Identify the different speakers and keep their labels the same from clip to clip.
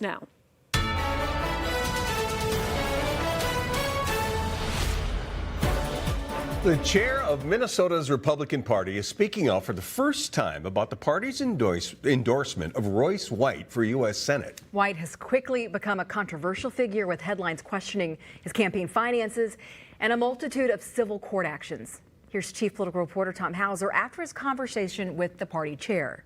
Speaker 1: now.
Speaker 2: The chair of Minnesota's Republican Party is speaking out for the first time about the party's endorsement of Royce White for U.S. Senate.
Speaker 3: White has quickly become a controversial figure with headlines questioning his campaign finances and a multitude of civil court actions. Here's Chief Political Reporter Tom Hauser after his conversation with the party chair.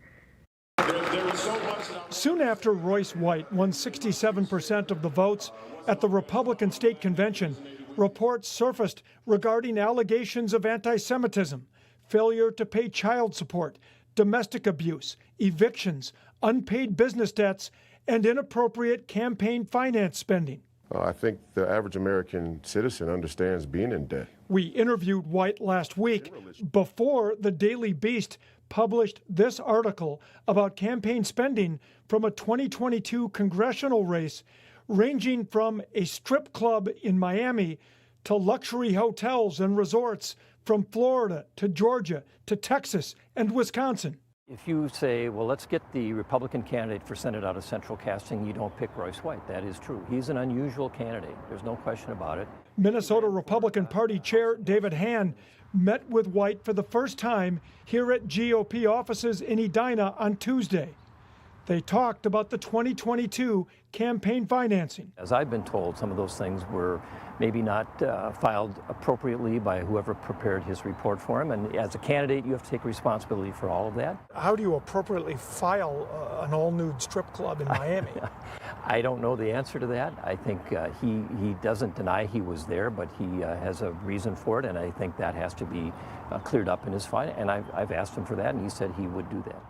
Speaker 4: Soon after Royce White won 67% of the votes at the Republican State Convention, reports surfaced regarding allegations of anti-Semitism, failure to pay child support, domestic abuse, evictions, unpaid business debts, and inappropriate campaign finance spending.
Speaker 5: I think the average American citizen understands being in debt.
Speaker 4: We interviewed White last week before the Daily Beast published this article about campaign spending from a 2022 congressional race ranging from a strip club in Miami to luxury hotels and resorts from Florida to Georgia to Texas and Wisconsin.
Speaker 6: If you say, well, let's get the Republican candidate for Senate out of central casting, you don't pick Royce White. That is true. He's an unusual candidate. There's no question about it.
Speaker 4: Minnesota Republican Party Chair David Hann met with White for the first time here at GOP offices in Edina on Tuesday. They talked about the 2022 campaign financing.
Speaker 6: As I've been told, some of those things were maybe not filed appropriately by whoever prepared his report for him. And as a candidate, you have to take responsibility for all of that.
Speaker 4: How do you appropriately file an all-nude strip club in Miami?
Speaker 6: I don't know the answer to that. I think he doesn't deny he was there, but he has a reason for it, and I think that has to be cleared up in his file. And I've asked him for that, and he said he would do that.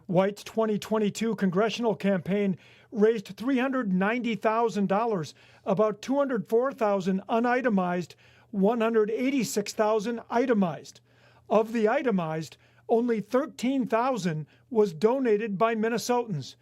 Speaker 4: White's 2022 congressional campaign raised $390,000, about $204,000 unitemized, $186,000 itemized. Of the itemized, only $13,000 was donated by Minnesotans.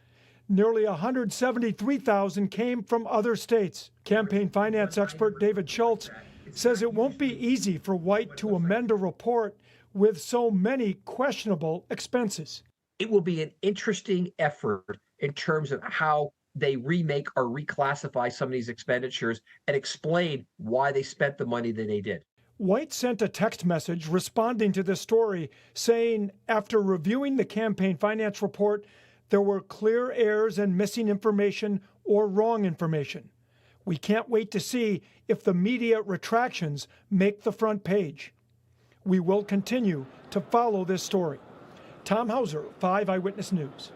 Speaker 4: Nearly $173,000 came from other states. Campaign finance expert David Schultz says it won't be easy for White to amend a report with so many questionable expenses.
Speaker 7: It will be an interesting effort in terms of how they remake or reclassify some of these expenditures and explain why they spent the money that they did.
Speaker 4: White sent a text message responding to this story saying, after reviewing the campaign finance report, there were clear errors and missing information or wrong information. We can't wait to see if the media retractions make the front page. We will continue to follow this story. Tom Hauser, 5 Eyewitness News.